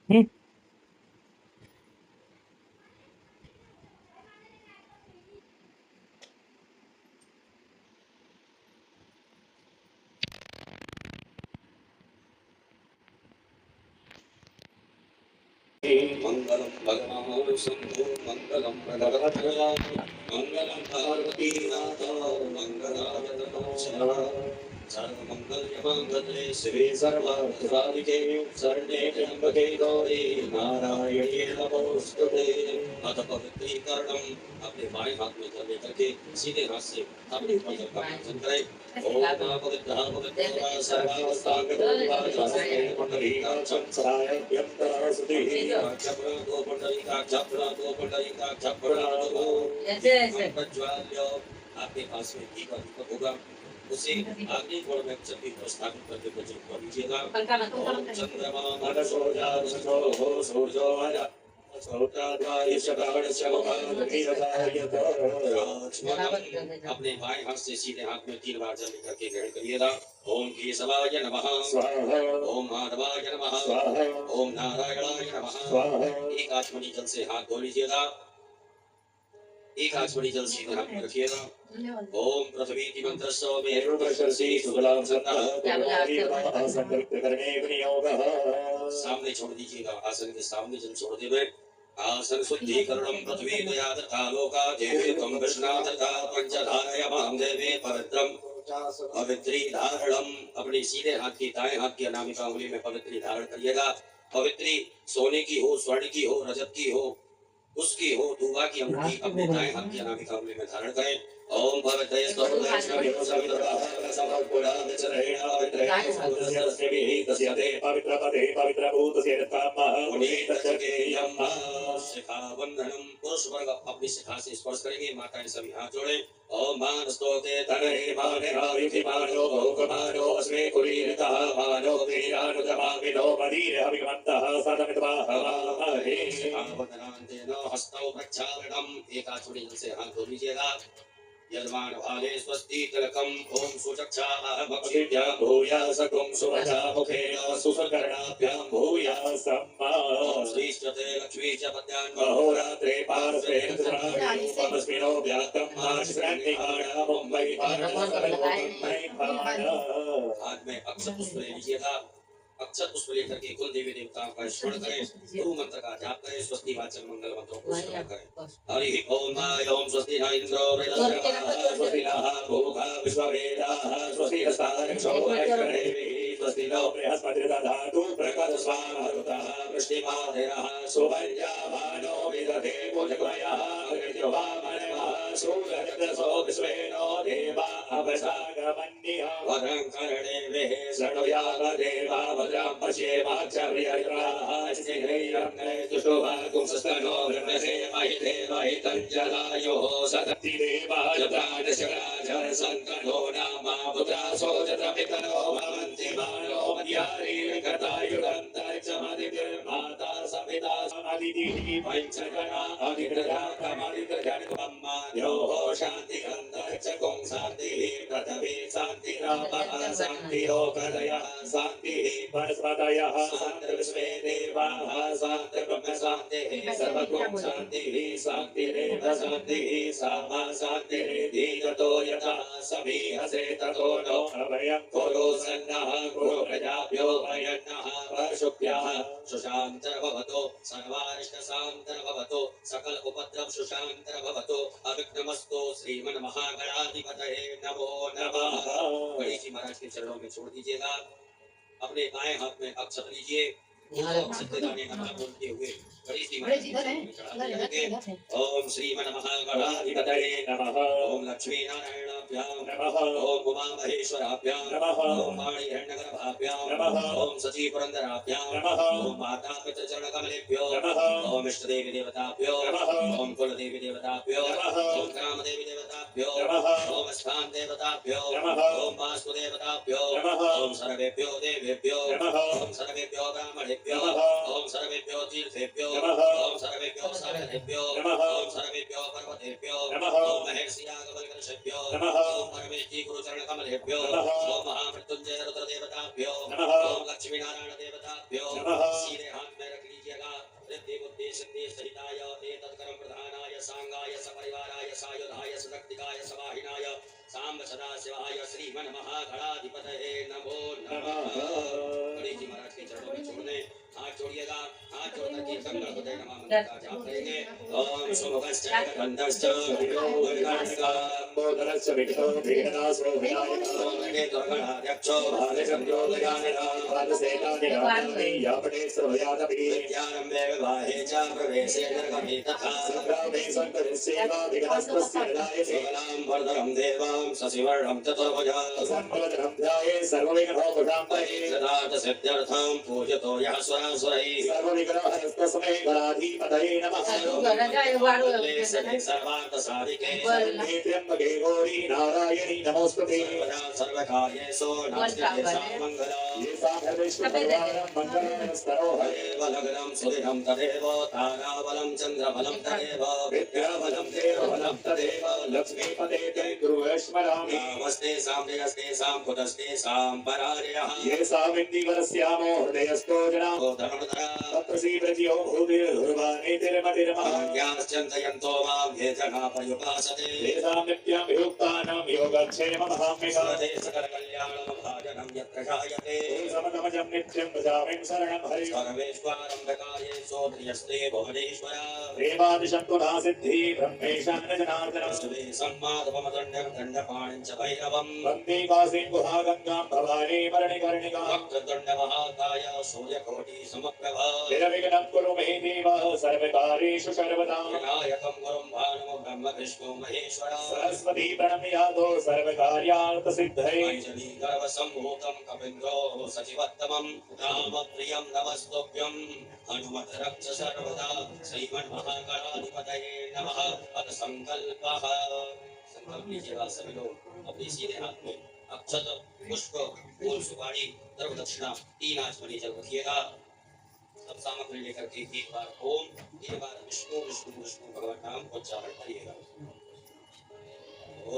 हम्म। मंगलम भगवान शंभो मंगलम भगवत्या मंगलम पार्वती नाथ मंगलाय तनों सर्वमंगलमांगल्ये शिवे सर्वार्थसाधिके शरण्ये त्र्यंबके गौरी नारायणी नमोस्तुते। अथ पवित्रीकरणम अपने बाएं हाथ में जल लेकर के सीधे हाथ से अपने भजन का पूजन करें। ओम नमः पवित्रः पवित्रः सर्वावस्थांगतोपाचारस्ते पुंडरीकाक्षं सहायभ्यन्तरस्तुतिः चक्रादो पुंडरीकाक्ष प्रणादो प्रज्वाल्य आपके पास में घी का दीपक होगा उसे आगे गोड़ में चक्की पर स्थापित करके प्रज्वलित कर दीजिएगा। ओम चंद्रमा मनसोजा हो सूर्यो आया अपने बाएं हाथ से सीधे हाथ में 3 बार जल लेकर के ग्रहण करिएगा। ओम केशवाय नमः स्वाहा ओम माधवाय नमः स्वाहा ओम नारायणाय नमः स्वाहा। एक आचमनी जल से हाथ धो लीजिएगा। एक आचमनी जल सीधे हाथ में रखिएगा। ओम पृथ्वी मंत्रस्व मेरुपशर्षि सुबलां सन्नः संकल्प करने विनियोगः। सामने छोड़ दीजिएगा। आसन के सामने जल छोड़ देवे। आसन शुद्धीकरणं पृथ्वी दया तथा लोका देवी त्वं विष्णा तथा पंचधारय मां देवी पवित्रं पवित्री धारणम। अपने सीधे हाथ की दाएं हाथ की अनामिका उंगली में पवित्री धारण करिएगा। पवित्री सोने की हो स्वर्ण की हो रजत की हो उसकी हो दूबा की अंगूठी अपने दाएं हाथ की अनामिका उंगली में धारण करें। ओम भवतये स्तोत्रं स्मरितो सवितुर्वः समर्पयामि चरणेन पवित्रस्य देवी तस्य ते पवित्रपदे पवित्रभूतस्य तत्कामः पुनीतचकेयम् शिखाबन्धनम। पुरुष वर्ग अपनी शिखा से स्पर्श करेंगे। माताएं सभी हाथ जोड़ें। ओम मान स्तोते तनये माने हाविति मानो भोगमानो अस्मे कुलीनतः मानो वीरानुजमाविनो मदीर अभिमन्तः सदमित्वाह वामहे शिखाबन्धनान्तेन हस्तौ प्रक्षालनम्। एक आचमनी से हाथ धो लीजिएगा। यजमान भाले स्वस्ति तिलकम ओम सुचक्षाः भक्षिभ्यां भूयासकुं सुवचा मुखेन सुसकर्णाभ्यां भूयासम् श्रीश्चते लक्ष्मी च पद्यान् महोरात्रे पार्श्वे नमस्मिनो व्याक्रम आश्रन्निहाणा मुंबई हाथ में अक्षत पुष्प ले लीजिएगा। अक्षत पुष्प लेकर के कुल देवी देवताओं का स्मरण करें। गुरु मंत्र का जाप करें। स्वस्ति वाचन मंगल मंत्रों को स्मरण करें। हरि ओम ओम स्वस्ति न इंद्रो वृद्धश्रवाः स्वस्ति नः भूमा विश्ववेदाः स्वस्ति हस्तारक्षो हरिकरेभिः स्वस्ति नो बृहस्पतिर्दधातु प्रकटस्वामरुतः वृष्टिमादिरः सुवर्यमानो विदधे भुजगमयः अग्निर्वामनः सूर्यजगदसो विश्वेनो देवा अवसागमन्यः वरं कर्णेभिः शृणुयाम देवा भद्रां पश्येमाक्षप्रियत्राः स्थिरैरङ्गैस्तुष्टुभागुंसस्तनो ब्रह्मसे महिते महितञ्जलायोः सदति देवाय प्राणशराजर सन्तनो नामा पुत्रासो जतपितरो भवन्ति मानो मध्यारीर्गतायुरन्तरिक्षमदितिर्माता सविता समदितिः पञ्चगणा अधिकृताकमदितजन्मम्मान्योः शान्तिरन्तरिक्षकुं शान्तिः पृथिवी शान्तिरापः शान्तिरोकदयः शान्तिः वनस्पतयः शान्तिर्विश्वे देवाः शान्तिर्ब्रह्म शान्तिः सर्वगुण शान्तिः शान्तिरेव शान्तिः सामा शान्तिरेधि यतो यथा समीहसे ततो नो अभयं कुरु सन्नः कुरु प्रजाभ्यो भयन्नः पशुभ्यः सुशान्तर्भवतो सर्वारिष्टशान्तर्भवतो सकल उपद्रव सुशान्तर्भवतो अविघ्नमस्तु श्रीमन्महागणाधिपतये नमो नमः। गणेश जी महाराज के चरणों में छोड़ दीजिएगा। अपने बाएं हाथ में अक्षत लीजिए। अक्षत के दाने का नाम बोलते हुए गणेश जी महाराज के चरणों में चढ़ा दीजिए। ओम श्रीमन्महागणाधिपतये नमः। ओम लक्ष्मी नारायणाभ्यां नमः। ओम उमा महेश्वराभ्यां नमः। ओम वाणीहिरण्यगर्भाभ्यां नमः। ओम सची पुरंदराभ्यां नमः। ओम माता पितृचरण कमलेभ्यो नमः। ओम इष्ट देवी देवताभ्यो नमः। ओम कुल देवी देवताभ्यो नमः। ओम ग्राम देवी देवताभ्यो नमः। ओम स्थान देवताभ्यो नमः। ओम वास्तु देवताभ्यो नमः। ओम सर्वेभ्यो देवेभ्यो नमः। ओम सर्वेभ्यो ब्राह्मणेभ्यो नमः। ओम सर्वेभ्यो तीर्थेभ्यो नमः। ओम सर्वेभ्यो साधनेभ्यो नमः। ओम सर्वेभ्यो पर्वतेभ्यो नमः। ओम महर्षि याज्ञवल्क्येभ्यो नमः। ओम परमेष्टि गुरुचरण कमलेभ्यो नमः। ओम महामृत्युंजय रुद्र देवताभ्यो नमः। ओम लक्ष्मी नारायण देवताभ्यो नमः। सीधे हाथ में रख लीजिए। गणाधिपतये नमो नमः। गणेश जी महाराज के चरणों में छोड़ने हाथ जोड़िएगा। हाथ जोड़कर कीर्तन गणपतये नमः मंत्र का जाप करेंगे। ओम शुभश्च गंधश्च बोधरश्च विष्णु भेदनासो विनायक ओम दुर्गणाध्यक्षो भालचंद्रो गजानन भालसेनानि यापटे सर्वयादपि विद्यारम्भे विवाहे च प्रवेशे निर्गमे तथा संग्रामे संकरस्येवा विघ्नस्तस्य विनायके नाम वरदरं देवां शशिवर्णं चतुर्भुजा संपदनं ध्याये सर्वविघ्नोपशान्तये सदात सिद्ध्यर्थं पूजतो यः स्वरासुरैः सर्वविघ्नहरस्तस्मै गणाधिपतये नमः सर्वार्थ साधिके त्र्यम्बके गौरी नारायणी नमोस्तुते सर्वकार्येषु नास्ति मंगलम् येषां सर्वेषु मंगलस्तरो लग्नं सुदिनं तदेव ताराबलं चन्द्रबलं तदेव विद्याबलं देवबलं तदेव लक्ष्मीपते ते गुरुवैश्वरामि नमस्तेषां कुतस्तेषां परार्यः येषामिन्दीवरस्यामो हृदयस्थो जनामो धर्मधरा तत्प्रसीदृत्यो भूतिर्हृर्वाणीतिर्मतिर्महान्याश्चिन्तयन्तो मां ये जना पर्युपासते तेषां नित्यं वियुक्तानां योगक्षेममहाम्यते सकलकल्याणं भाजनं यत्र जायते समतमजं नित्यं भजामि शरणं हरि सर्वेश्वरं प्रकाये सोत्रियस्ते भुवनेश्वर प्रेमादिशन्तु नासिद्धि ब्रह्मेशान जनार्दन सुवे सम्मादपमदण्डं दण्डपाणिं च भैरवं वन्दे काशीं गुहागङ्गां भवानी मरणिकर्णिका वक्रतुण्डमहाकाय सूर्यकोटि समप्रभा निर्विघ्नं कुरु मे देव सर्वकार्येषु सर्वदा विनायकं गुरुं भानुं ब्रह्म विष्णु महेश्वर सरस्वती प्रणम्यादो सर्वकार्यार्थ सिद्धये अंजलि गर्भसम्भूतं कपिन्द्रो सचिवत्तमं रामप्रियं नमस्तुभ्यं हनुमत रक्ष सर्वदा श्रीमन्महागणाधिपतये नमः। अथ संकल्पः संकल्प लीजिएगा सभी लोग अपने सीधे हाथ में अक्षत पुष्प फूल सुपारी द्रव्य दक्षिणा 3 आचमनी जल रखिएगा। सब सामग्री लेकर के एक बार ओम 3 बार विष्णु विष्णु विष्णु भगवान नाम उच्चारण करिएगा।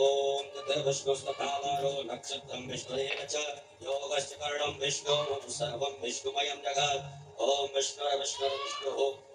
ओम तद्विष्णुस्तथावारो नक्षत्रं विष्णुरेव च योगश्च कर्णं विष्णु सर्वं विष्णुमयं जगत्। ओम विष्णुः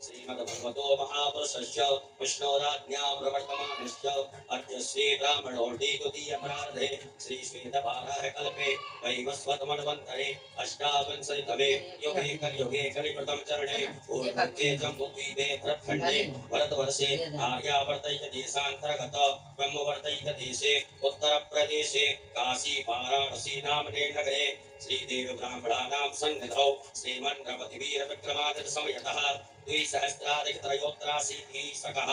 श्रीमद्भगवतो महापुरुषस्य विष्णोराज्ञा प्रवर्तमानस्य अद्य श्री ब्राह्मणोऽर्धि द्वितीयप्रारब्धे श्री श्वेतवाराह कल्पे वैवस्वतमन्वन्तरे अष्टाविंशतितमे युगे कलियुगे कलिप्रथम चरणे पूर्वोक्ते जम्बुद्वीपे भरतखण्डे भरतवर्षे आर्यावर्तैक देशान्तर्गत ब्रह्मवर्तैक देशे उत्तरप्रदेशे काशी वाराणसी नामने नगरे श्रीदेव ब्राह्मणानां सन्निधौ श्रीमन्नपतिवीर विक्रमादित्य संवतः द्विसहस्राधिकत्रयोत्तराशीतिः सकः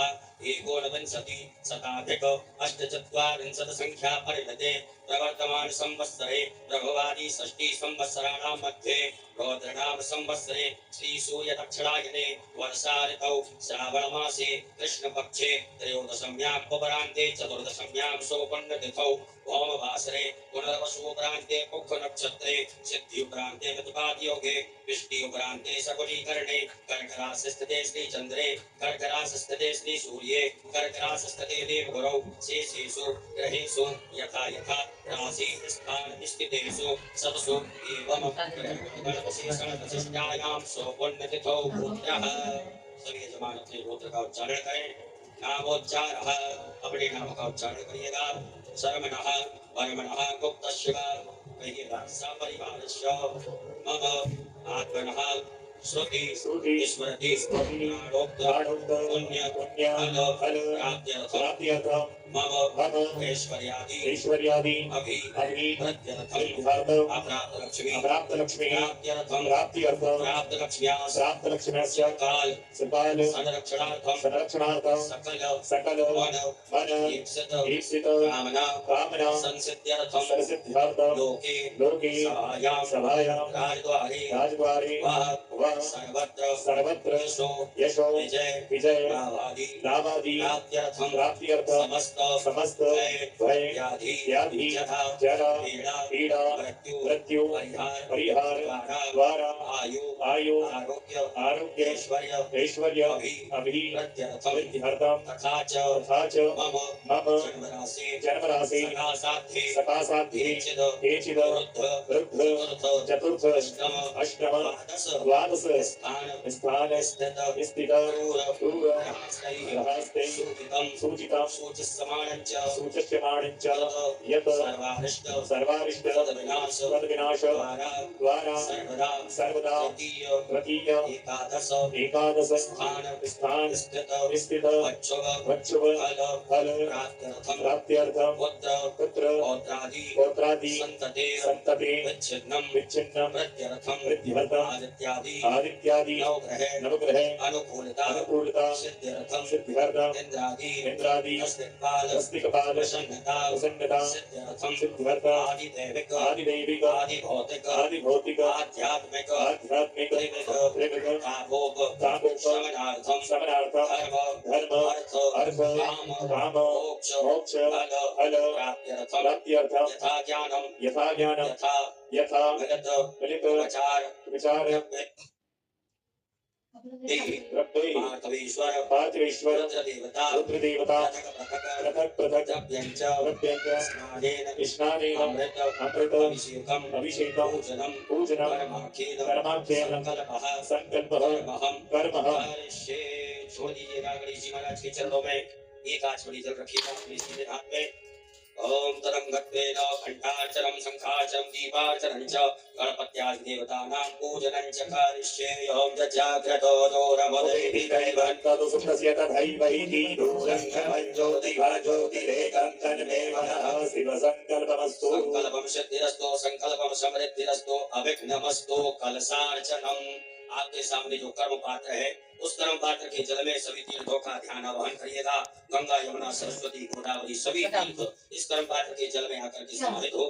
एकोनविंशति शताधिक अष्टचत्वारिंशत् संख्या परिणते प्रवर्तमान संवत्सरे प्रभवादि षष्ठी संवत्सराणां मध्ये रौद्रनाम संवत्सरे श्री सूर्य दक्षिणायने वर्षा ऋतौ श्रावण मासे कृष्ण पक्षे त्रयोदशम्यां अपरान्ते चतुर्दशम्यां शोभनतिथौ भौमवासरे पुनर्वसुपरान्ते पुक्ख नक्षत्रे सिद्धिपरान्ते प्रतिपाद योगे विष्टिपरान्ते शकुनीकरणे कर्करासस्थिते श्री चन्द्रे कर्करासस्थिते श्री सूर्ये कर्करासस्थिते देवगुरौ शेषेषु ग्रहेषु यथा यथा राशि स्थान स्थितेषु सत्सु एवं गणविशेषण विशिष्टायां शोभनतिथौ भूतः। सभी यजमान अपने गोत्र का उच्चारण करें। नामोच्चारः अपने नाम का उच्चारण करिएगा। शर्मणः वर्मणः गुप्तस्य कहिएगा सपरिवारस्य मम आत्मनः श्रुति ईश्वरति प्राणोक्त पुण्य फल प्राप्त्यर्थं मम ऐश्वर्यादि अभि प्रत्यर्थं अप्राप्त लक्ष्मी प्राप्त्यर्थं प्राप्त लक्ष्म्यास्य काल संरक्षणार्थं सकल मन ईप्सित कामना संसिद्ध्यर्थं लोके सभायां राजद्वारे सर्वत्र यशो विजय लाभादि प्राप्त्यर्थं समस्त भय व्याधि जरा पीड़ा मृत्यु परिहार द्वारा आयु आरोग्य ऐश्वर्य अभि प्रत्यर्थं तथा च मम जन्मराशि सका साध्ये केचिद् वृद्ध चतुर्थ अष्टम द्वादश स्थान स्थित रहस्ते सूचितं सूच्यमानं च यत् सर्वारिष्ट तद्विनाश द्वारा सर्वदा तृतीय एकादश स्थान स्थित वक्षुव फल प्राप्त्यर्थं पुत्र पौत्रादि संतते विच्छिन्नं वृद्ध्यर्थं आदित्यादि नवग्रह अनुकूलता सिद्ध्यर्थं इंद्रादि अस्तिकपाल प्रसन्नता सिद्ध्यर्थं आदिदैविक आदिभौतिक आध्यात्मिक त्रिविध तापोप शमनार्थं धर्म अर्थ काम मोक्ष फल प्राप्त्यर्थं यथा ज्ञानं यथा मिलित विचार पार्थवेश्वर रुद्रदेवता पृथक स्नानेन अमृत अभिषेकं पूजनं कर्माख्येन संकल्पः कर्म। छोड़ दीजिएगा गणेश जी महाराज के चरणों में एक आचमनी जल रखिएगा अपने सीधे हाथ में। ओम तरंगत्वेन घंटाचरं शंखाचरं दीपाचरं च गणपत्यादिदेवतानां पूजनं च करिष्ये। ओम जजाग्रतो दोरमदेहि दैवन्तु सुप्रस्य तथैवैति दूरङ्गमं ज्योतिरेकं तन्मे मनः शिव संकल्पमस्तु। संकल्पं सिद्धिरस्तु संकल्पं समृद्धिरस्तु अविघ्नमस्तु। कलशार्चनम् आपके सामने जो कर्म पात्र है उस कर्म पात्र के जल में सभी तीर्थों का ध्यान आवाहन करिएगा। गंगा यमुना सरस्वती गोदावरी सभी तीर्थ इस कर्म पात्र के जल में आकर के समाहित हो।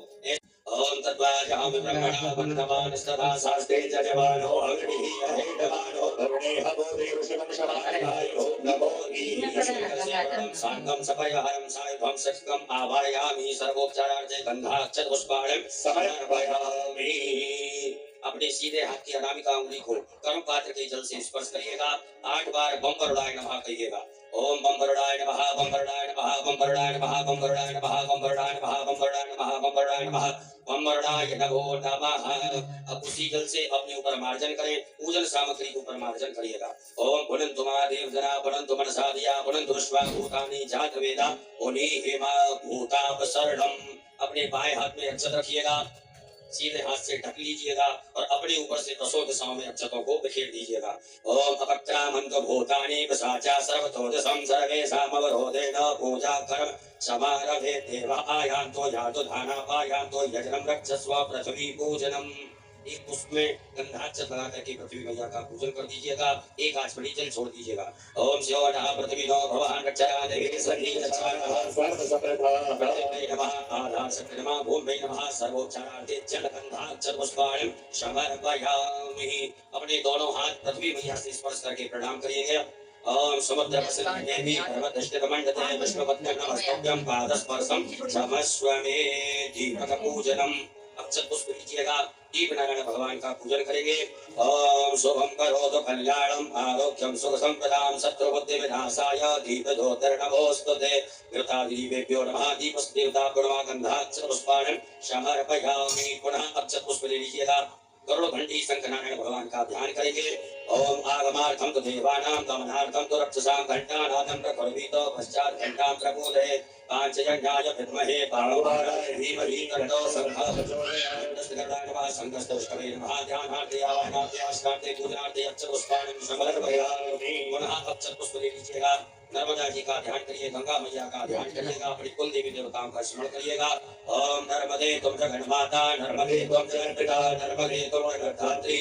ओम तद्वाजाम ब्रह्मणा वन्दमान सदा शास्त्रे जजमानो अग्निः अहेडमानो वरुणेह बोधिरुषभं शमानयायो नमो सांगम सपयहरं सायुधं सचकं आवाहयामि सर्वोपचारार्थे गन्धाक्षत पुष्पाणं समर्पयामि। अपने सीधे हाथ की अनामिका उंगली को कर्म पात्र के जल से स्पर्श करिएगा। 8 बार बम वरुणाय नमः कहिएगा। ओम बम वरुणाय नमः बम वरुणाय नमः बम वरुणाय नमः बम वरुणाय नमः बम वरुणाय नमः बम वरुणाय नमः बम वरुणाय नमः बम वरुणाय नमो नमः। अब उसी जल से अपने ऊपर मार्जन करें। पूजन सामग्री के ऊपर मार्जन करिएगा। ओम पुनन्तु महादेव जना पुनन्तु मनसा दिया पुनन्तु विश्वा भूतानि जात वेदा ओनि हेमा भूतापसरणम। अपने बाएं हाथ में अक्षत रखिएगा। सीधे हाथ से ढक लीजिएगा और अपने ऊपर से 10 दिशाओं में अक्षतों को बिखेर दीजिएगा। ओम अपक्रामन्त भूतानि पसाचा सर्वतो दशं सर्वेषामवरोधेन पूजा कर्म समारभे देवा आयान्तो यातो धानापायान्तो यजनं रक्षस्व पृथ्वी पूजनम्। एक पुष्प में गंधाक्षत लगा करके पृथ्वी मैया का पूजन कर दीजिएगा। एक आचमनी जल छोड़ दीजिएगा। ओम शिवनः पृथ्वीनो भवान् रक्षया देवी सन्नि रक्षाः पृथ्वी नमः आधार शक्ति नमः भूमि नमः सर्वोच्चारार्थे जल गंधाक्षत पुष्पाणं समर्पयामि। अपने दोनों हाथ पृथ्वी मैया से स्पर्श करके प्रणाम करिएगा। ओम समुद्र प्रसन्न देवी पर्वतष्टकमण्डते विष्णुपत्न्यं नमस्तुभ्यं पादस्पर्शं क्षमस्व मे। दीपक पूजनम अक्षत पुष्प लीजिएगा। दीप नारायण भगवान का पूजन करेंगे। ओम शुभम करोतु कल्याणम आरोग्यम सुख संपदाम शत्रुबुद्धि विनाशाय दीप ज्योतिर्नमोस्तुते। घृतादिदेवेभ्यो नमः। दीपस्देवता गुणमा गंधाक्षत पुष्पाणं समर्पयामि। पुनः अक्षत पुष्प ले लीजिएगा। करोड़ घंटी शंख नारायण भगवान का ध्यान करेंगे। ओम आगमार्थम तो देवानां गमनार्थम तो रक्षसां घंटानादं प्रकुर्वीत पश्चात् घंटां प्रबोधयेत्। पांचजन्याय विद्महे पावकाराय धीमहि तन्नो शंखः प्रचोदयात्। संघस्तुष्टवे नमः। ध्यानार्थे आवाहनार्थे आस्नार्थे पूजनार्थे अक्षत पुष्पाणं समर्पयामि। पुनः अक्षत पुष्प ले लीजिएगा। नर्मदा जी का ध्यान करिए। गंगा मैया का ध्यान करिएगा। अपनी कुल देवी देवताओं का स्मरण करिएगा। ओम नर्मदे तुम जगन्माता नर्मदे तुम जगन्पिता नर्मदे तुम जगद्धात्री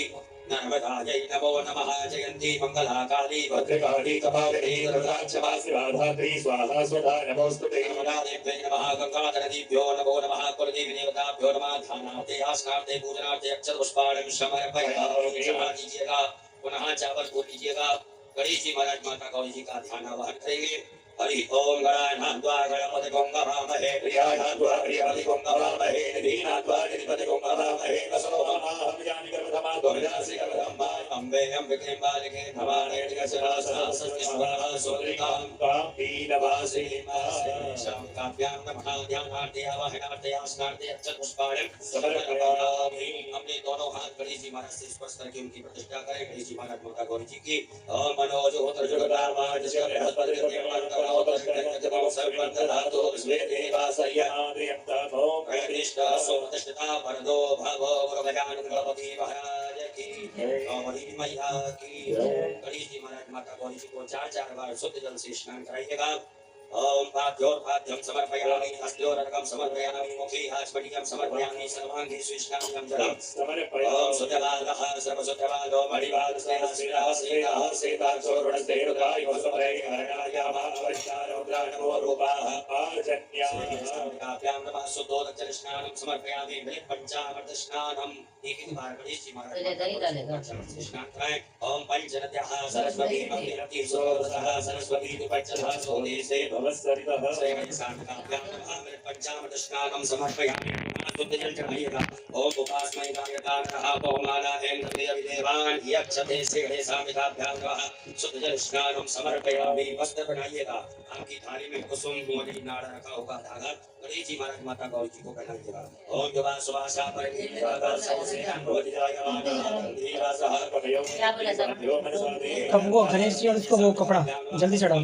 नर्मदायै नमो नमः। जयन्ती मंगला काली भद्रकाली कपालिनी रुद्राक्षमासी राधात्री स्वाहा स्वधा नमोस्तुते। नर्मदादेव्यै नमः। गंगाधरदेव्यो नमो नमः। कुलदेवी देवताभ्यो नमः। ध्यानार्थे आस्नार्थे पूजनार्थे अक्षत पुष्पाणं समर्पयामि। चढ़ा दीजिएगा। पुनः चावल को लीजिएगा। गणेश जी महाराज माता गौरी जी का ध्यान आवाहन करेंगे। हरि ओम गणानाद्वा गणपति गंगामहे प्रियानाद्वा प्रियादि गंगामहे दीनाद्वा निधिपति गंगामहे वसोमनाहं यानि गर्भधमा गोविदासि गर्भधम्मा अम्बे अम्बिके बालिके धमाने निगसरासस्वाहा सोदरिकां पीनवासी शाम काव्यां नमः। ध्यानार्थे आवाहनार्थे आसनार्थे अक्षत पुष्पाणं समर्पयामि। अपने दोनों हाथ गणेश जी महाराज से स्पर्श करके उनकी प्रतिष्ठा करें। गणेश जी महाराज माता गौरी जी की मनोज होत्र जुगदामाज बृहस्पति सर्वंतधातो स्वेदेवासय्यादियंतमो प्रतिष्ठा सोमतिष्ठता वरदो भवो गजानन गणपति महाराज की गौरी मैया की। गणेश जी महाराज माता गौरी जी को 4 बार शुद्ध जल से स्नान कराइएगा। ओम पाद्योर्पाद्यं समर्पयामि हस्तयोरर्घं समर्पयामि मुखे हास्पटिकं समर्पयामि सर्वाङ्गे स्विष्णाम्यं जलं समर्पयामि। ओम सुजलालः सर्वसुजलालो मणिवादस्नेहस्नेहस्नेहः सेताक्षोरुणस्तेरुद्राय वसुपरेहरणाय महावरिष्ठारौद्राणमो रूपाः आजन्याभ्यां नमः शुद्धोदकजलस्नानं समर्पयामि पंचामृतस्नानम्। एक बार गणेश जी महाराज स्नान कराएं। ओम पंचनद्यः सरस्वती भगवती सोरसः सरस्वती पंचदः सोदेशे भवस्सरितः श्रेयसान्काभ्यां नमः पंचामृतस्नानं समर्पयामि। शुद्ध जल चढ़ाइएगा। ओम उपासमय गायकानः पवमानादेन देवान् यक्षते श्रेयसान्काभ्यां नमः शुद्ध जल स्नानं समर्पयामि। वस्त्र बनाइएगा। आपकी थाली में कुसुम मोती नाड़ा रखा होगा धागा गणेश जी महाराज माता गौरी जी को पहनाइएगा। ओम युवा सुवासा कब वो गणेश जी और उसको वो कपड़ा जल्दी चढ़ाओ।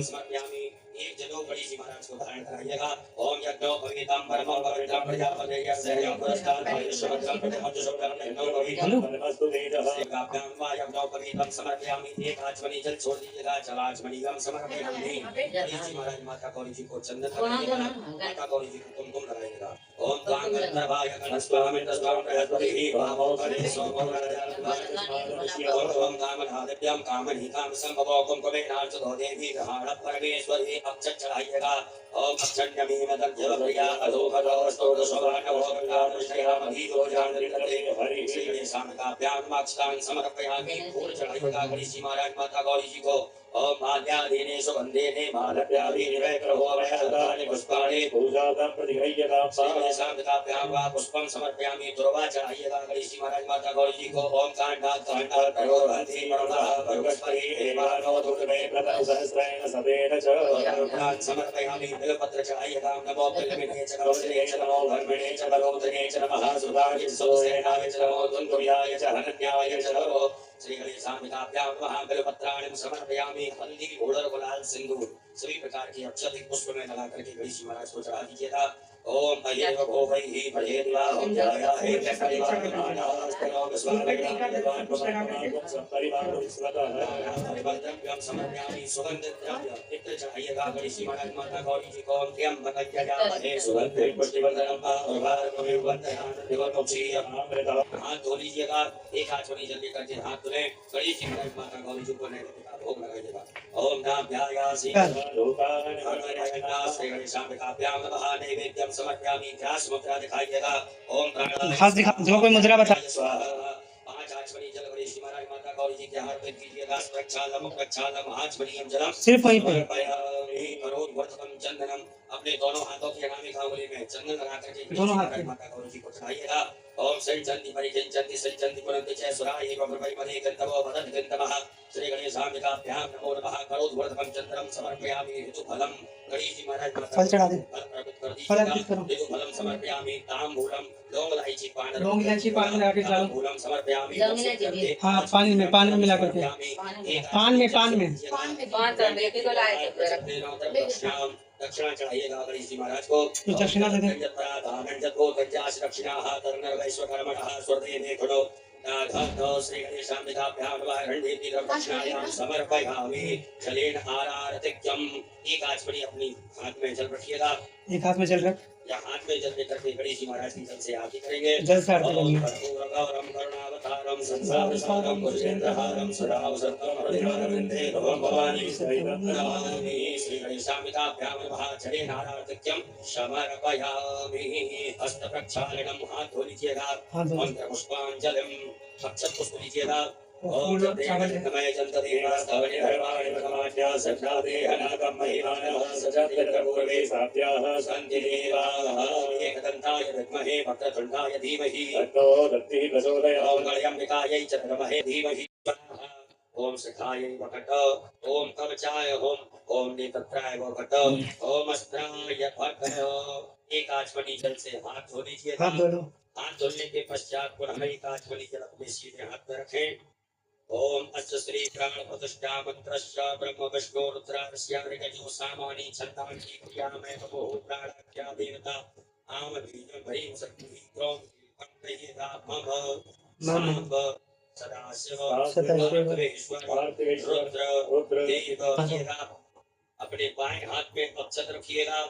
एक जनो गणेश जी महाराज को धारण कराइएगा। ओम यज्ञो भवितम परमं पवित्रं प्रजापतेर्यस्य पुरस्तात् भविष्यवत्रं प्रतिमज्जसोत्रं नमो नमस्तु तेजः सेवाभ्यां वा यज्ञो भवितम समर्पयामि। एक आचमनी जल छोड़ दीजिएगा। जलाचमनीयं समर्पयामि। गणेश जी महाराज माता गौरी जी को चंदन लगाइएगा। माता गौरी जी को कुमकुम लगाइएगा। ओम तांगल्लभाय गणस्वामी तस्वाम बृहस्पतिः वामो गणेश सोमो राजाधिपतिः ओम कामनादिभ्यं कामनिकां संभवो कुमकुमेनार्चतो देवी ग्रहाण परमेश्वरी अक्षत चढ़ाइएगा। ओम अक्षण्यमेव दध्यवप्रिया अधोभदोस्तोदशोभानवोपकारुष्ययामधीरोजानरिकते हरि श्री शामकाभ्यां माक्षतां समर्पयामि। फूल चढ़ाइएगा गणेश जी महाराज माता गौरी जी को। ओम माल्यादीने सुगंधेने मालव्यादीने प्रभोवयानि पुष्पाणि पूजातं प्रतिगृह्यतां शामकाभ्यां वा पुष्पं समर्पयामि। दुर्वा चढ़ाइएगा गणेश जी महाराज माता गौरी जी को। ओम कांडात् करोरधि मणुतः भर्गस्पति एवानो दुर्गे प्रतः सहस्रेण सदेन च समर्पयामि। बिल्वपत्र चढ़ाइएगा। नमो बिल्वमिने च करोत्रे च नमो धर्मिणे च करोत्रे च नमः सुधाय च सोसेनाय च नमो दुन्दुर्याय च हनन्याय च नमो श्री गणेशाभ्यां नमः। बिल्वपत्राणि समर्पयामि। हल्दी घोड़र गुलाल सिंदूर सभी प्रकार की अक्षत पुष्प में लगा करके गणेश जी महाराज को चढ़ा दीजिएगा। ओम अयेव भोवैहि भजेद्वाहं जया हे परिवारमानस्तनो स्वागतम् परिवर्तव्यं समर्पयामि। सुगंध द्रव्य इत्र चढ़ाइएगा गणेश जी महाराज माता गौरी जी को। त्र्यंबकं सुगंधे पुष्टिवर्धनम् हाथ धो लीजिएगा। एक आचमनी जल लेकर के हाथ धुलें। गणेश जी महाराज माता गौरी जी को नैवेद्य का भोग लगाइएगा। ओम नाभ्यायासि श्री गणेशाभ्यां नमः। नैवेद्यं समर्पयामि। ध्यास मुद्रा दिखाइएगा। ओम खास दिखा जो कोई मुद्रा बता। 5 आचमनी जल गणेश जी महाराज माता गौरी जी के हाथ में कीजिएगा। प्रक्षालम आचमनीयं जलम सिर्फ वहीं पे चंदनम अपने दोनों हाथों की अनामिका उंगली में चंदन लगा करके दोनों हाथ में माता गौरी जी को चढ़ाइएगा। ओम संचंति परिचंति संचंति पुरंति च सुराय वज्रपरि मधे गंतवो वदन गंतमः श्री गणेशाभ्यां नमो नमः। करोद्वर्धकं चंद्रम समर्पयामि। ऋतुफलम गणेश जी महाराज फल चढ़ा दे। फल अर्पित करो। ऋतुफलम समर्पयामि। तांबूलम लौंग इलायची पान मिला के डालो। तांबूलम समर्पयामि। हाँ पानी में मिला करके पान में दक्षिणा चढ़ाइएगा गणेश जी महाराज को। दक्षिणा दे दे। दक्षिणा श्री गणेशाभ्यां दक्षिणायां समर्पयामि। जलेन आराधिक्यम। एक आचमनी अपनी हाथ में जल रखिएगा। एक हाथ में जल रख या हाथ में जल लेकर के गणेश जी महाराज की जल से आरती करेंगे। जल से आरती करेंगे। कर्पूरगौरम करुणावतारम संसारसारम भुजगेन्द्रहारम सदा वसंतम हृदयारविन्दे भवं भवानी नमामि। श्री गणेशाभ्यां नमः। जलेन आराधिक्यम समर्पयामि। हस्त प्रक्षालनम हाथ धो लीजिएगा। मंत्र पुष्पांजलिम अक्षत पुष्प लीजिएगा। ओम जय जंतदेवा स्तवने धर्माणि भगवान्या सज्जादेहनाकं महिमानः सजतिर्पूर्वे साप्याः सन्ति देवाः। एकदन्ताय विद्महे वक्रतुण्डाय धीमहि तन्नो दन्तिः प्रचोदयात्। ओम गणेशाम्बिकायै च नमः धीमहि। ओम शिखायै वकट। ओम कवचाय होम। ओम नेत्रत्राय वकट। ओम अस्त्राय वकट। एक आचमनी जल से हाथ धो लीजिएगा। हाथ धुलने के पश्चात पुनः एक आचमनी जल अपने सीधे हाथ में रखें। ओम अच्च श्री प्राण प्रतिष्ठा मंत्रश्च ब्रह्म विष्णु रुद्रास्य ऋगजो सामानि छन्दानि क्रिया में नमो प्राणाख्या देवता आम बीजं ह्रीं शक्ति क्रोम पंकयेदा मम सदाशिव रुद्र देव। अपने बाएं हाथ में अक्षत रखिएगा।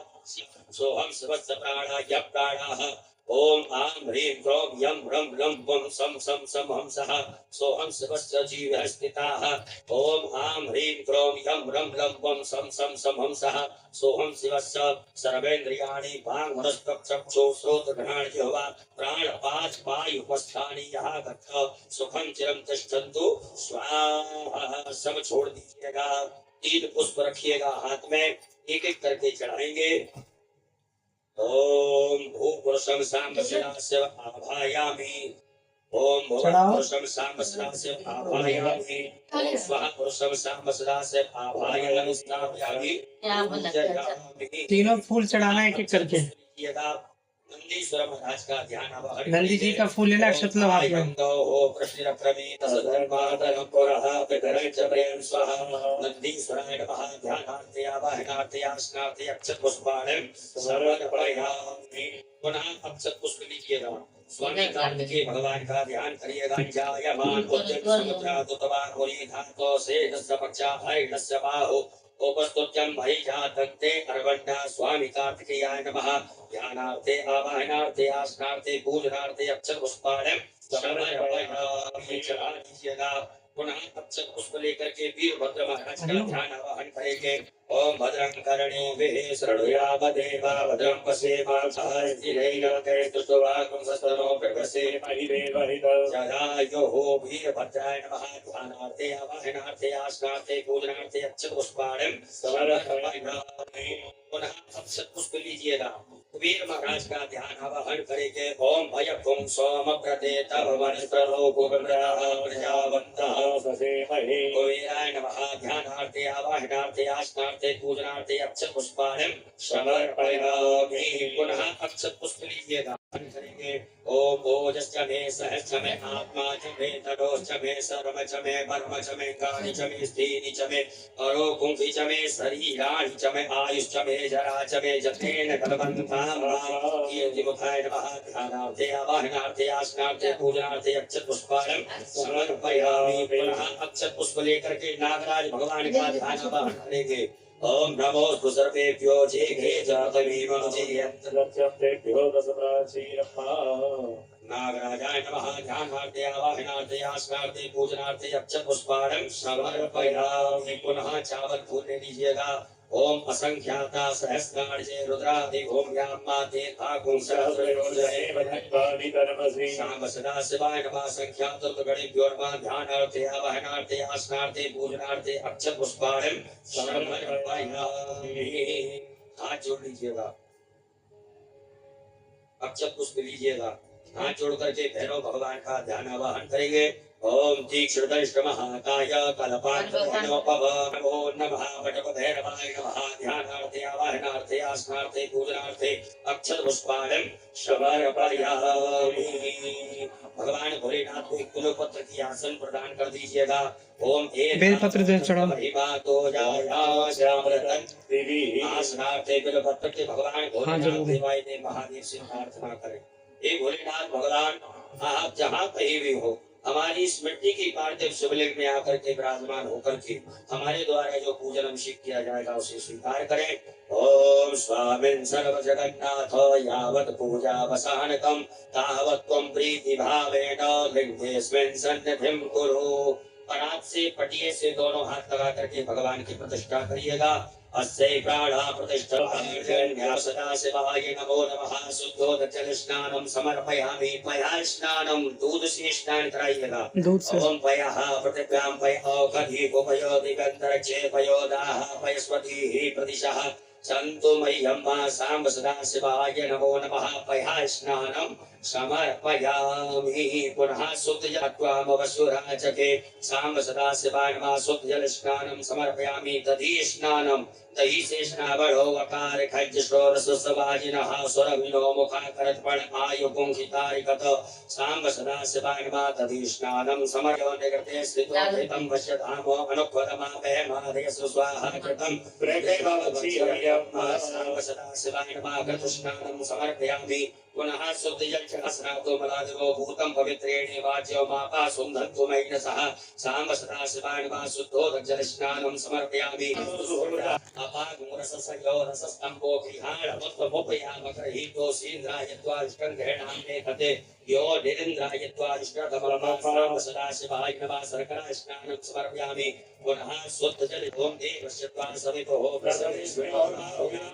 सोहम स्वस्थ प्राणाय प्राणाः ओम आम ह्रीं क्रोम यम रम लम वम सम सम सम हंसः सोहम स्वस्थ जीवः स्थिताः ओम आम ह्रीं क्रोम यम रम लम वम सम सम सम हंसः सोहम शिवस्य सर्वेन्द्रियाणि वाङ् मनश्चक्षु श्रोत्रघ्राण जिह्वा प्राणपाद वायु उपस्थानि यः गच्छ सुखं चिरं तिष्ठन्तु स्वाहा। सब छोड़ दीजिएगा। 3 पुष्प रखिएगा हाथ में, एक एक करके चढ़ाएंगे। ओम भूपुरुषं सांब सदाशिव आभायामि ओम भूपुरुषं सांब सदाशिव आभायामि ओम स्वः पुरुषं सांब सदाशिव आभायामि स्थापयामि। तीनों फूल चढ़ाना है एक एक करके। नंदीश्वर महाराज का ध्यान आवाहन। नंदी जी का फूल लेना, अक्षत लो हाथ में। नंदीश्वराय नमः ध्यानार्थे आवाहनार्थे आसनार्थे अक्षत पुष्पाणं समर्पयामि। पुनः अक्षत पुष्प लीजिएगा। स्वामी कार्तिकेय भगवान का ध्यान करिएगा। जायमान उद्यत समुद्रा दुतवान होरी धातो से दस्य पक्षा भय दस्य बाहु उपस्तुत्यं भय जातन्ते अर्वण्डा स्वामी कार्तिकेयाय नमः। ध्यानार्थे आवाहनार्थे आसनार्थे पूजनार्थे अक्षत पुष्पाणं समर्पयामि। चढ़ा दीजिएगा। पुनः अक्षत पुष्प लेकर के वीरभद्र महाराज का ध्यान आवाहन करेंगे। ओम भद्रं कर्णेभिः शृणुयाम देवा भद्रं पश्येमाक्षः स्थिरैर्लोके दृष्ट्वा सस्तनो प्रकर्षेमहि देवहितं जयायुः वीरभद्राय नमः। ध्यानार्थे आवाहनार्थे आसनार्थे पूजनार्थे अक्षत पुष्पाणं समर्पयामि। पुनः अक्षत पुष्प लीजिएगा। वीर महाराज का ध्यान आवाहन करेंगे। ओम भयपुं सोम प्रदेत भवनस्त्रो प्रजावन्तः ससेमहे वीराय नमः। ध्यानार्थे आवाहनार्थे आसनार्थे पूजनार्थे अक्षत पुष्पाणं समर्पयामि। पुनः अक्षत पुष्प लीजिएगा। करेंगे। ओम ओजश्च मे सहस्र मे आत्मा च मे तरोश्च मे सर्व च मे कर्म च मे कानि च मे स्थीनि च मे अरोगुंसि च मे शरीराणि च मे आयुश्च मे जरा च मे जतेन कल्पन्ताम् कीर्तिमुखाय नमः। ध्यानार्थे आवाहनार्थे आसनार्थे पूजनार्थे अक्षत पुष्पाणं समर्पयामि। पुनः अक्षत पुष्प लेकर के नागराज भगवान का ध्यान आवाहन करेंगे। ओम नमो सर्वेभ्यो जेघे जातमीमनुजेभ्यो दशप्राचीरप्पा। नागराजाय नमः। ध्यानार्थे आवाहनार्थे आसनार्थे पूजनार्थे अक्षत पुष्पाणं समर्पयामि। पुनः चावल फूल ले लीजिएगा। ओम असंख्याता सहस्रार्जे रुद्रादि भूम्याम्मा तीर्थाकुं सहस्रयोजने वधत्वादि धर्मश्री शाम सदा शिवाय नमः। संख्यातुर्गणेभ्यो नमः। ध्यानार्थे आवाहनार्थे आसनार्थे पूजनार्थे अक्षत पुष्पाणं समर्पयामि। हाथ जोड़ लीजिएगा। अक्षत पुष्प लीजिएगा। हाथ जोड़ करके भैरव भगवान का ध्यान आवाहन करेंगे। ओम तीक्ष्णदंष्ट महाकाय कल्पान्तो नमः वटपभैरवाय नमः। ध्यानार्थे आवाहनार्थे आसनार्थे पूजनार्थे अक्षत पुष्पाणं समर्पयामि। भगवान भोलेनाथ को एक बिल्वपत्र की आसन प्रदान कर दीजिएगा। ओम बेलपत्र दे चढ़ाओ। आसनार्थे बिल्वपत्र के भगवान भोलेनाथ देवाय ने महादेव से प्रार्थना करें। हे भोलेनाथ भगवान, आप जहाँ कहीं भी हो, हमारी इस मिट्टी की पार्थिव शिवलिंग में आकर के विराजमान होकर के हमारे द्वारा जो पूजन अभिषेक किया जाएगा उसे स्वीकार करें। ओम स्वामिन् सर्व जगन्नाथ यावत् पूजा वसानकं तावत् त्वं प्रीति भावेन लिंगेस्मिन् सन्निधिं कुरु। और हाथ से पटिये से दोनों हाथ लगा करके भगवान की प्रतिष्ठा करिएगा। अस्यै प्राणा प्रतिष्ठा सदा शिवाय नमो नमः। शुद्धोदक स्नानं समर्पयामि। पया स्नानं दूध से स्नान कराइएगा। ओम पयः पृथिव्यां पयो कधी पयो दिगंतरक्षे पयो दाः पयस्वती प्रतिशः सन्तु मह्यं सांब सदा शिवाय नमो नमः। पया स्नानं समर्पयामि पुनः शुद्धजलत्वामवसुराचके साम्ब सदा शिवाय नमः शुद्धजलस्नानं समर्पयामि दधि स्नानं दही से स्नावरो वकार खज्ज षोडश सवाजिनः स्वरविनो मुखाकरत्पण आयु पुंखितारिकत साम्ब सदा शिवाय नमः दधि स्नानं समर्पयामि कृते श्रीतोहितं वश्यधामो अनुपदमापे मादय स्वाहा कृतं प्रेते भवति साम्ब सदा शिवाय नमः कृतस्नानं समर्पयामि पुनः शुद्धजलचकस्नातो मलादिवो भूतं पवित्रेणि वाच्यो मापा सुन्धन्तुमैन सह साम्ब सदा शिवाय नमः शुद्धोदकजलस्नानं समर्पयामि अपागुरससयो रसस्तम्भो गृहाणमुत्तमोपयामकरहितो सीन्द्रायत्वाष्टङ्ग्रहणाम्ने कते यो निरिन्द्रायत्वाष्टकमलमा साम्ब सदा शिवाय नमः शर्करास्नानं समर्पयामि पुनः शुद्धजले ओं देवस्यत्वा सवितुः प्रसवेश्वरो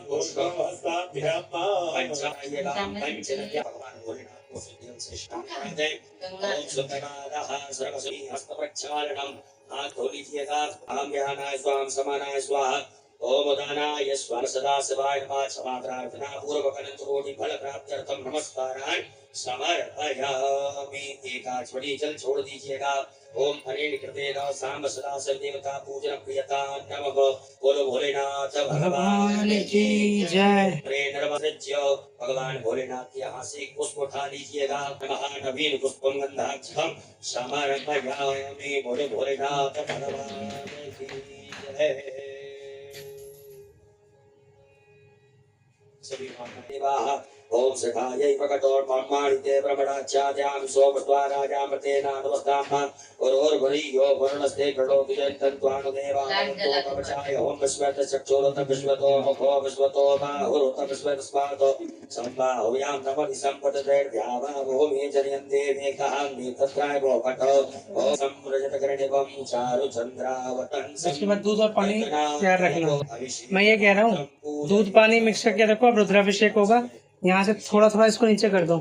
पुष्पं हस्ताभ्यां पंचायतां पंचनद्या भगवान भोलेनाथ को सिद्धियों से स्नान कराते ओम सुप्रभातः सर्वश्री हस्तप्रक्षालनम हाथ धो लीजिएगा आम्यानाय स्वाम समानाय स्वाहा ओम उदानाय स्वाम सदा शिवाय नमः क्षमा प्रार्थना पूर्वक अनंत कोटि फल प्राप्त्यर्थम नमस्कारान् समर्पयामि। एक आचमनी जल छोड़ दीजिएगा। ओम हरेण कृतेन साम्ब सदा शिव देवता पूजन प्रियता नमः। बोलो भोलेनाथ भगवान की जय। नर्मद्य भगवान भोलेनाथ के यहाँ से पुष्प उठा लीजिएगा। नवीन पुष्पम गंधाक्षम समर्पयामि। बोले भोलेनाथ भगवान की जय। सभी देवाः ओम सखायै प्रकटोर्माणिते ब्रह्मणाचार्यां सोमद्वाराजामतेनानवस्तामः वरोर्वरीयो वर्णस्ते कटोति जयन्तन्त्वानुदेवाय ओम विश्वतचक्षुरत विश्वतो मुखो विश्वतो बाहुरुत विश्वतस्मात् सम्बाहुयां नमः सम्पतदैर्ध्यावा भूमि जनयन्ते मेघां तत्राय भोपटो ओम संरजतकरणिवं चारुचन्द्रावतं। इसके बाद दूध और पानी तैयार रखना। मैं ये कह रहा हूँ दूध पानी मिक्स करके रखो। अब रुद्राभिषेक होगा। यहाँ से थोड़ा थोड़ा इसको नीचे कर दो।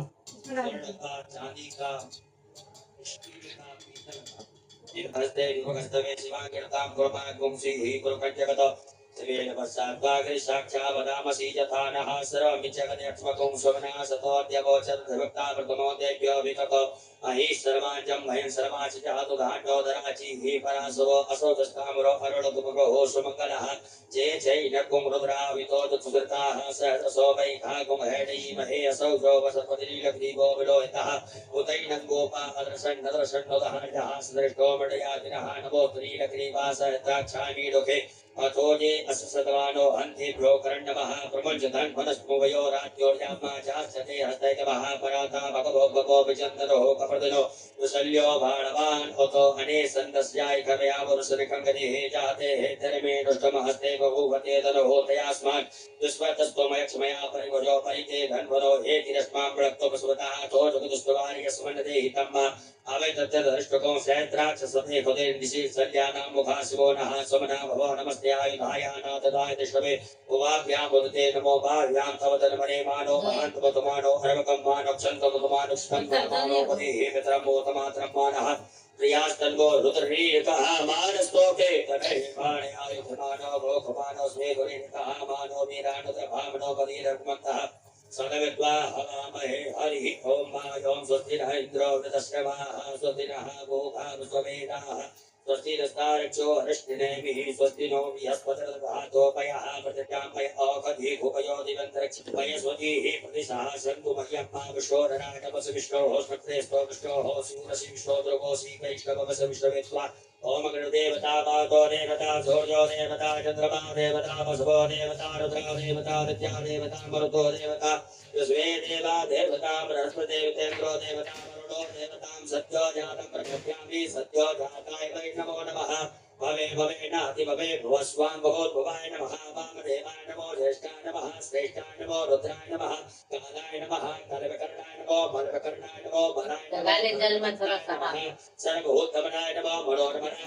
अहि सर्वांजं भयं सर्वाचिजातु घाटोदराचि हि परासवो असो दस्तामरो अरुणतुमको सुमङ्गलः जय जय नकुं रुद्रावितो दुत्सुकृताः सहस्रसो वैघाकुं हेडीमहे असौ जो वसपतिलीलग्रीवो विलोहितः उतैनं गोपा अदर्शन्नदर्शन्नुदहार्यः सदृष्टो मडयातिनः नमो त्रीलग्रीवा सहस्राक्षामीडुखे अथो ये अससदवानो हन्तिभ्यो करण्यमः प्रमुञ्चतन् वनस्मुवयो राज्योर्यामा चास्यते हस्तैकमः पराता भगवो भगवो विचन्दनो कप्रदनो विशल्यो बाणवान् अतो अने सन्दस्याय खरयावरुसरिकङ्गनिः जाते हे धर्मे दुष्टमहस्ते बहुवते तनो तयास्मान् दुष्वतस्त्वमयक्षमया परिवजो परिते धन्वनो हे तिरस्मां प्रक्तोपस्वतः तो जगदुष्टवार्यस्मन्नते हितम् अवैतत्यदृष्टको सहस्राक्षसते खुदे निशि सल्यानां मुखाशिवो नः स्वमना भवो नमस्ते आयुधायाना तदाय दिष्टवे उवाभ्यां वदते नमो भाव्यां तव तन्मने मानो महान्तमतमानो अर्वकं मानो क्षन्तमतमानो स्कन्दमानो पदे हे मित्रमोतमात्रं मानः प्रियास्तन्वो रुद्ररीकः मानस्तोके तने पाणे आयुधमानो भोगमानो स्वे गुरिणिकः मानो वीरानुतभामनो पदीरग्मन्तः सनविद्वा हवामहे हरिः ओम मायों स्वस्ति नः इन्द्रो वृतश्रवाः स्वस्ति नः गोभा विश्ववेदाः स्वस्ति नस्तारक्षो हरिष्ठिनेमिः स्वस्ति नो बृहस्पतिर्दधातोपयः प्रतिज्ञापय औषधि भूपयो दिवन्तरिक्षपय स्वतीः प्रतिशः सन्तु मह्यं मा विश्वोदराय तपसि विष्णोः स्मृतेस्तो विष्णोः सूरसि विष्णो द्रवोऽसि वैष्णवमसि विष्णवेत्वा ओम गणदेवता पादो देवता सूर्यो देवता चंद्रमा देवता वसवो देवता रुद्रो देवता विद्या देवता मरुतो देवता विश्वे देवा देवता बृहस्पति देवतेन्द्रो देवता वरुणो देवतां सत्यो जातं प्रकृत्यामि सत्यो जाताय वै नमो नमः भवे भवे नाति भवे भुवस्वां भगवद्भुवाय नमः वामदेवाय नमो ज्येष्ठाय नमः श्रेष्ठाय नमो रुद्राय नमः कालाय नमः कलविकर्णाय नमो मलविकर्णाय नमो बलाय नमः सर्वभूतमनाय नमो मनोरमणाय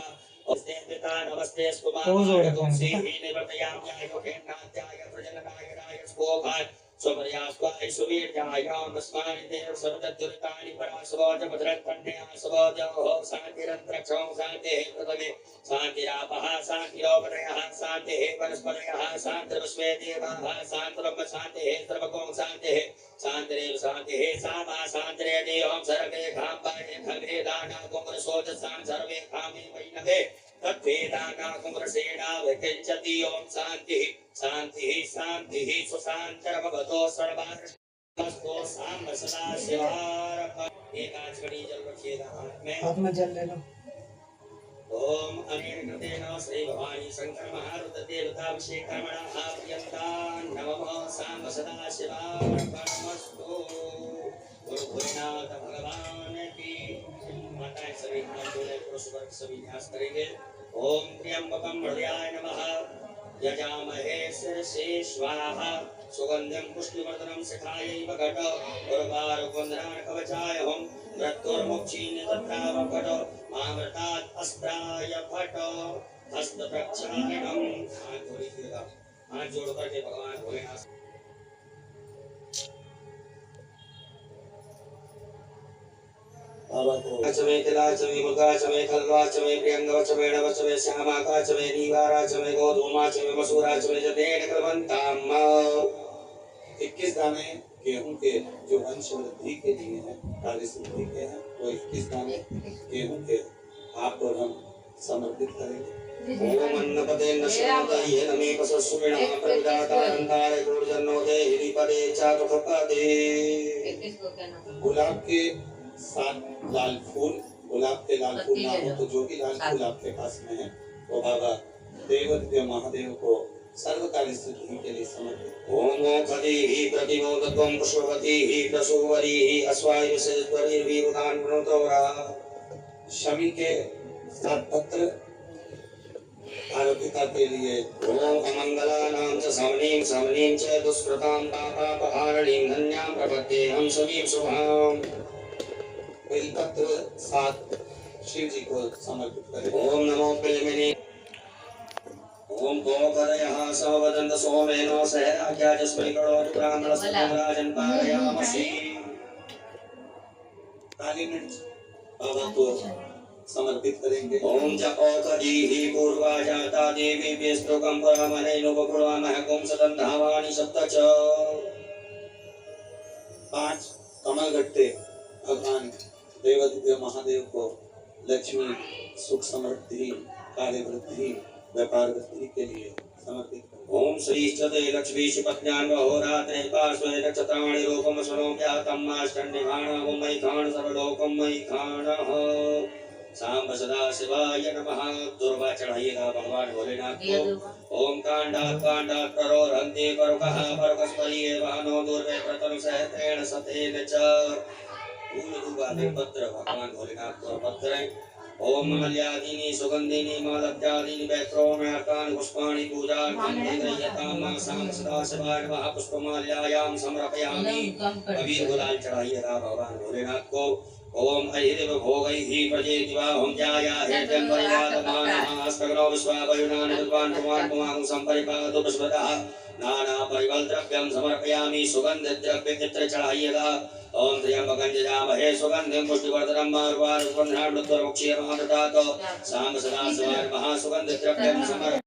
नमस्ते पिता नमस्ते सुकुमाराय तुलसीः निवर्तयाम्याय योगेन्द्राध्याय प्रजननाय राय स्पोभाय स्वमर्यास्वाय सुवीर्याय नस्मानि देव सर्वदुरितानि परासवोज भद्रकन्या सवोजोः शान्तिरन्तरिक्षं शान्तिः प्रथमे शान्तिरापः शान्तिरोपनयः शान्तिः वनस्पतयः शान्तिर्विश्वे देवाः शान्तिर्ब्रह्म शान्तिः सर्वगुं शान्तिः शांतिरेव शांतिः सामा शांतिरेति ओम सर्वे खाम्बाये खगे दाना कुमर सोच सां सर्वे खामे वैनवे तद्वेदाना कुमर सेना विकिंचति ओम शांतिः शांतिः शांतिः सुशांतिर्भवतो सर्वास्तु साम्ब सदा शिवार्पणम्। एक आचमनी जल रखिएगा हाथ में। हाथ में जल ले लो। ओम अनेन कृतेन श्री भवानी शंकर महारुद्र देवताभिषेकर्मणः प्रियन्तान् नमः साम्ब सदा शिवार्पणमस्तु। गुरु भोलेनाथ भगवान की। माताएं सभी हाथ जोड़े, पुरुष वर्ग सभी न्यास करेंगे। ओम त्र्यंबकं हृदयाय नमः यजामहे शिरसे स्वाहा सुगंधिं पुष्टिवर्धनं शिखायै वघट उर्वारुकवन्दनान् कवचाय हम मृत्युर्मुक्षीन् तत्रावघट मामृतात् अस्त्राय फट हस्त प्रक्षालनम्। हाथ जोड़िएगा, हाथ जोड़ करके भगवान भोलेनाथ चमे तिलाचमे मुर्गाचमे खल्वाचमे प्रियंगवचमे नवचमे श्यामाकाचमे नीवाराचमे गोधूमाचमे मसूराचमे जतेन कलवंताम। 21 दाने गेहूं के जो वंश वृद्धि के लिए हैं, कार्य सिद्धि के हैं, वो 21 दाने गेहूं के आपको हम समर्पित करेंगे। ओम अन्नपते नशोदये नमे पसस्विना प्रविदातारंताय गुरुजनोदे हिरिपदे चातुखपदे। गुलाब के 7 लाल फूल, गुलाब के लाल फूल ना हो तो जो भी लाल फूल आपके पास में है वो बाबा देवदेव महादेव को सर्व कार्य सिद्धि के लिए समर्पित। ओम मोखदिहि प्रतिमोदत्वं पुष्पवतीहि प्रसूवरीहि अस्वायुषेश्वरीर्वीरुदान् प्रणतोरा। शमी के 7 पत्र आरोग्यता के लिए। ओम अमंगलानां च समनीं समनीं च दुष्कृतां पापापहारणीं धन्यां प्रपद्येऽहं समीं शुभाम्। बेलपत्र 7 शिव जी को समर्पित करें। ओम नमो बिल्मिने। ओम गोपदयः सवदन्त सोमेनो सहराज्ञा जस्मै करोतु ब्राह्मणस्तराजन् पारयामसि। काली मिर्च बाबा को समर्पित करेंगे। ओम जपोकदीहि पूर्वा जाता देवी वेस्तुकं परमनैनो बकुळामः कुं सदं धावानि सप्त च। 5 कमल गट्टे भगवान देवदेव महादेव को लक्ष्मी सुख समृद्धि कार्य वृद्धि व्यापार वृद्धि के लिए समर्पित करें। ओम श्रीश्चते लक्ष्मी पत्न्यान् अहोरात्रे पार्श्वे नक्षत्राणि रूपं शृणोम्यातं माष्टन्निघाणः मयि खाण सर्वलोकं मयि खाणः। सांब सदा शिवाय नमः। दुर्वा चढ़ाइएगा भगवान भोलेनाथ को। ओम कांडात् करोरहन्ति करुकः करुकस्परीये वाहनो दुर्वे प्रतनु सहस्रेण सतेन च। पत्र भगवान भोलेनाथ को पत्र। ओम मल्यादीनि सुगंधिनि मालत्यादीनि वैक्रोम्यार्कानि पुष्पाणि पूजार्थं सांब सदा शिवाय नमः। पुष्पमाल्यायां समर्पयामि। अबीर गुलाल चढ़ाइएगा भगवान भोलेनाथ को। ओम अहिदेव भोगैः प्रजेति वाहं जायाहे जन्मयातमानः अस्मग्नो विश्वावयुनानि विद्वान् पुमान् पुमां संपरिपादो विश्वतः। नाना परिमल द्रव्यं समर्पयामि। सुगंध द्रव्य चित्र चढ़ाइएगा। ओम त्र्यंबकं यजामहे सुगंधिं पुष्टिवर्धनं मार्वारुकवन्दनान् मृत्युर्मुक्षीयमामृतात्। सांब सदा शिवाय नमः। सुगंध द्रव्यं समर्पयामि।